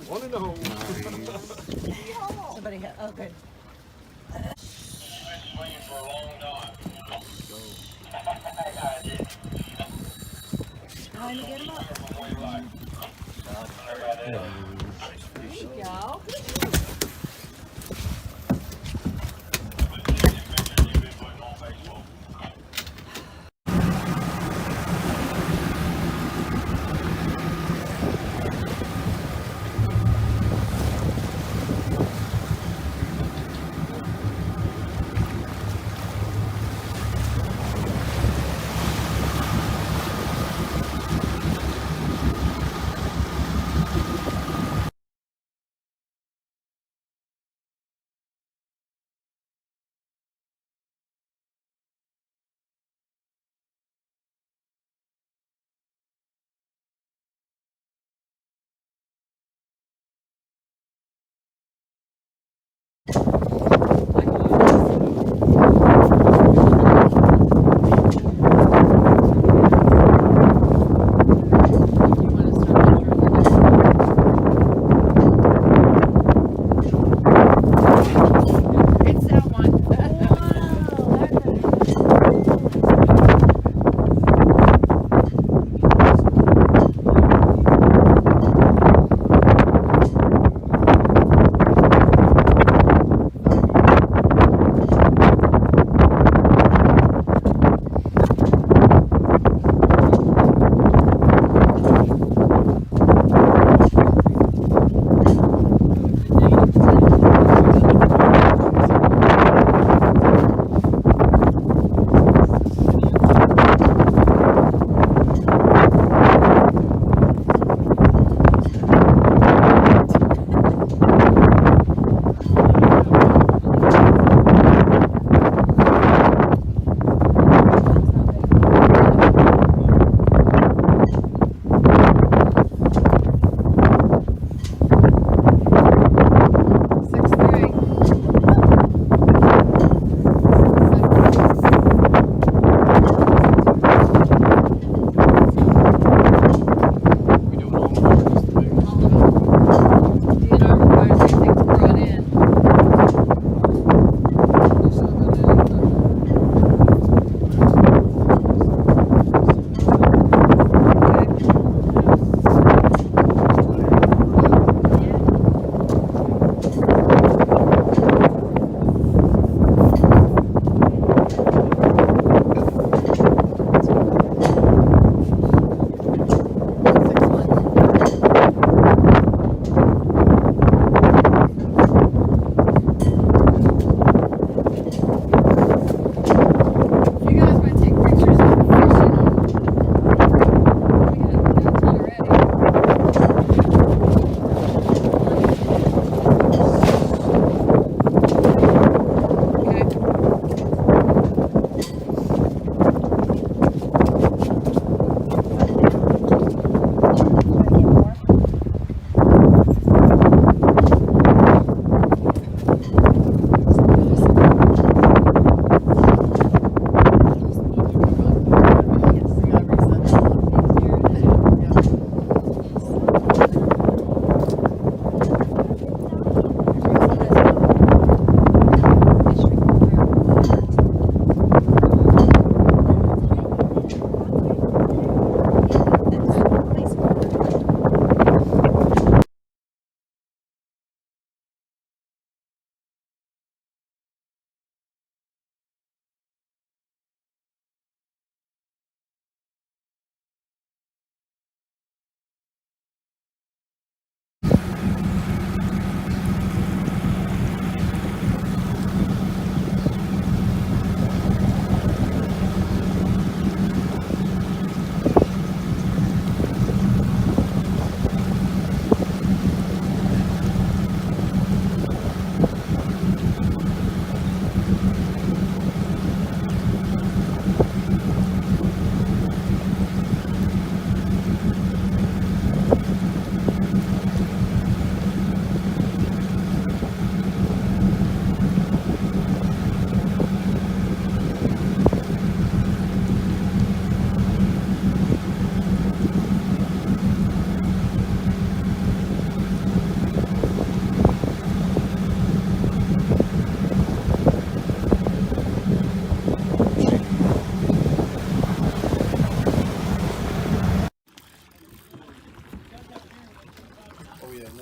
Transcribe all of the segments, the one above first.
One in the hole. Somebody had, oh, good. Trying to get him up. There you go.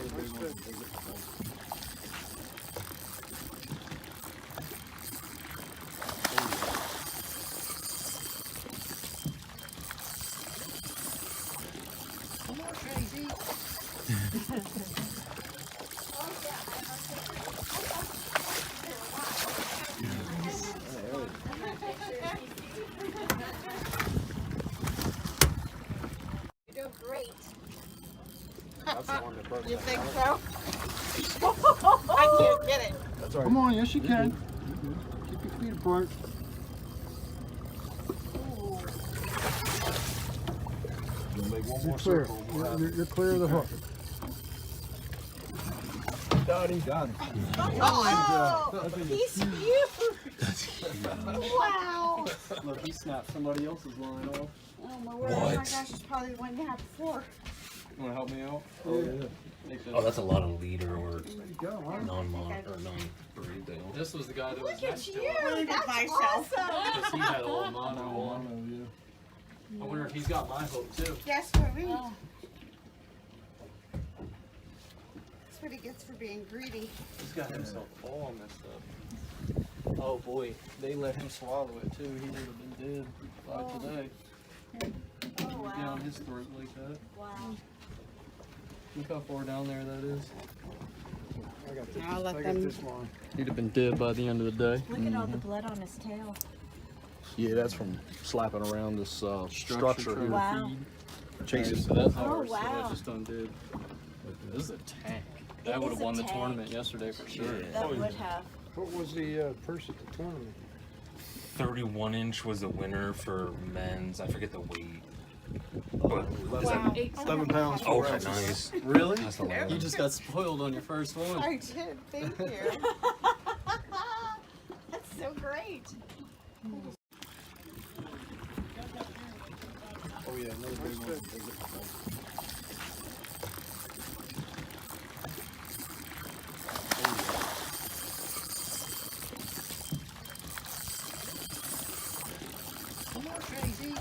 Come on, Tracy. You're doing great. That's the one that broke. You think so? I can't get it. That's all right. Come on, yes you can. Keep your feet apart. You'll make one You're more clear. circle. You're clear of the hook. Got him. Got him. Oh, he's huge. Wow. Look, he snapped somebody else's line off. Oh my word. Oh my gosh, it's probably the one you had before. You want to help me out? Oh, yeah. Oh, that's a lot of leader or There you go, huh? non-mon or non-breed. This was the guy that was Look next at to you. us. That's awesome. Because he had a little mono on. I wonder if he's got my hook too. That's what we. That's what he gets for being greedy. He's got himself all messed up. Oh boy, they let him swallow it too. He would have been dead by today. Oh wow. Down his throat like that. Wow. Look how far down there that is. I got this, I'll let I got them- this line. He'd have been dead by the end of the day. Look at all the blood on his tail. Yeah, that's from slapping around this structure here. Wow. Chasing. So that's Oh, ours. So wow. that just undid. This is a tank. It That would is have a won the tank. tournament yesterday for sure. That would have. What was the purse at the tournament? 31-inch was the winner for men's. I forget the weight. But is Wow. that 7 pounds, oh, 4 ounces. nice. Really? That's the You line. just got spoiled on your first one. I did. Thank you. That's so great. Oh yeah, another big one. Come on, Tracy.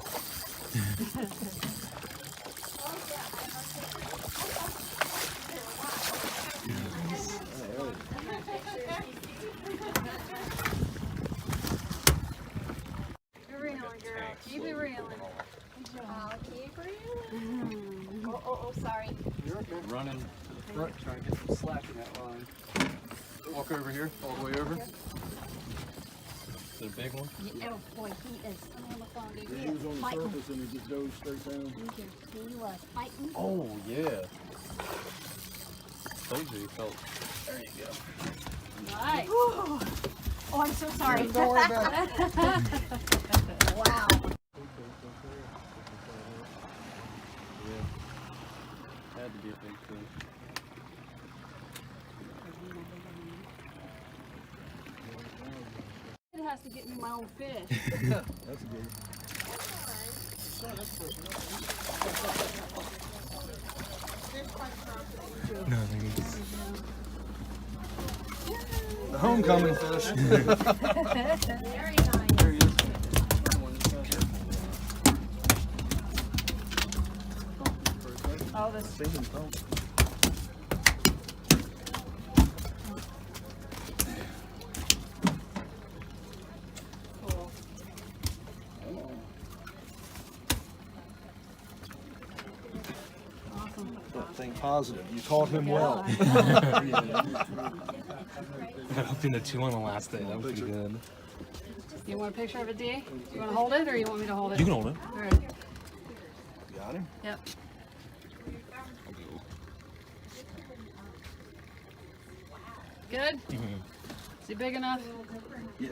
You're reeling, girl. Keep it reeling. I'll keep reeling. Oh, sorry. You're okay. Running to the front, trying to get some slack in that line. Walk over here, all the way over. Is it a big one? Oh boy, he is. I'm on the phone. Dude. He was on the surface and he just dove straight down. He was fighting. Oh yeah. Told you he felt. There you go. Nice. Oh, I'm so sorry. Don't worry about it. Wow. Yeah. Had to be a big fish. It has to get me my own fish. That's good. No, thanks. The homecoming fish. Very nice. There he is. One that's got here. Oh, this. Sinking pump. Cool. Awesome. Think positive. You taught him well. I hooked into 2 on the last day. That was pretty good. You want a picture of it, D? You want to hold it, or you want me to hold it? You can hold it. All right. Got him? Yep. Good? Is he big enough? Yeah.